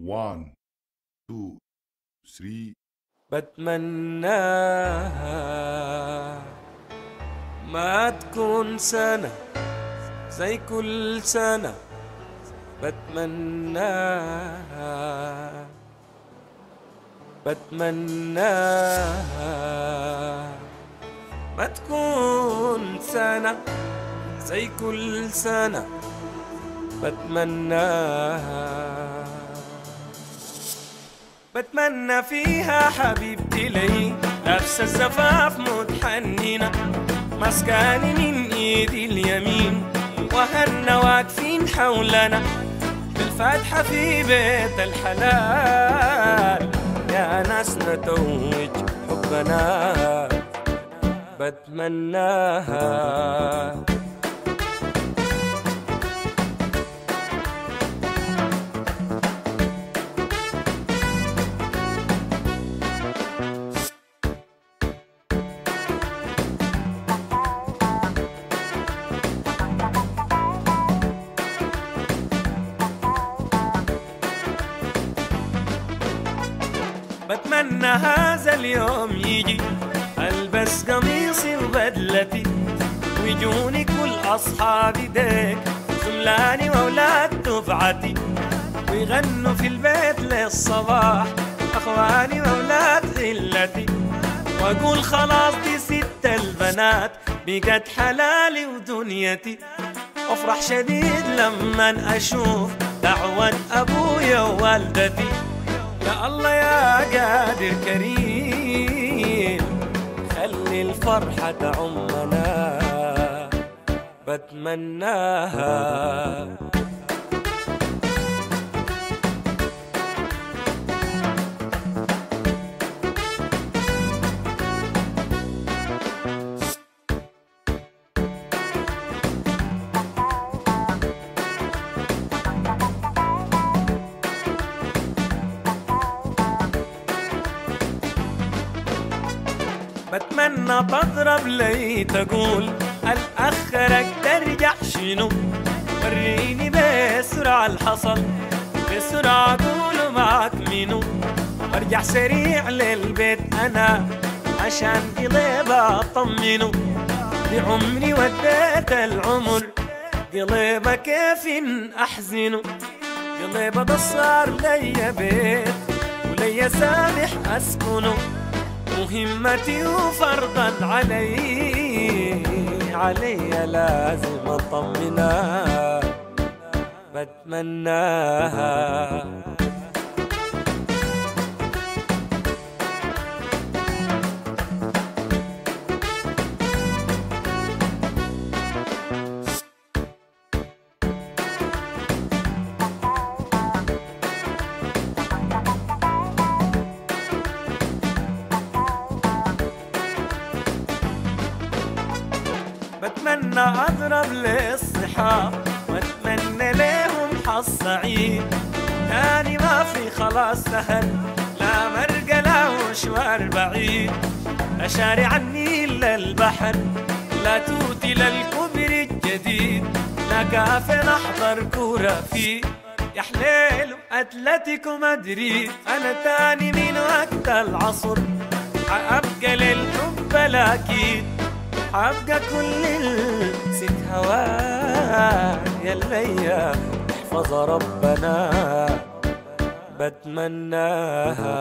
1 2 3. بتمناها ما تكون سنة زي كل سنة. بتمناها ما تكون سنة زي كل سنة. بتمنى فيها حبيبتي لي لابسة الزفاف متحننة، مسكاني من ايدي اليمين وهنا واقفين حولنا بالفاتحة في بيت الحلال. يا ناس نتوج حبنا بتمناها. بتمنى هذا اليوم يجي ألبس قميصي وبدلتي ويجوني كل أصحابي ديك زملاني وأولاد دفعتي ويغنوا في البيت للصباح أخواني وأولاد غلتي، وأقول خلاص دي ست البنات بقت حلالي ودنيتي. أفرح شديد لما أشوف دعوة أبويا ووالدتي. يا الله يا قادر كريم خلي الفرحة تعمنا بتمناها. بتمنى تضرب لي تقول الأخرك ترجع شنو، وريني بسرعة الحصل بسرعة قولوا معك منو، وارجع سريع للبيت أنا عشان قليبة أطمنه. بعمري وديت العمر قليبة كيف أحزنه، قليبة ده صار لي بيت ولي سامح أسكنه. مهمتي وفرضا علي لازم اطمنها بتمناها. بتمنى أضرب للصحاب وأتمنى لهم حظ سعيد. تاني ما في خلاص سهل لا مرقى لا مشوار بعيد، لا شارع النيل للبحر لا توتي للكبر الجديد، لا كافي نحضر كورة فيه يا حليل أتلتيكو مدريد. أنا تاني من وقت العصر حأبقى للحب الأكيد، حبقى كل ست هواك يلي يحفظ ربنا بتمناها.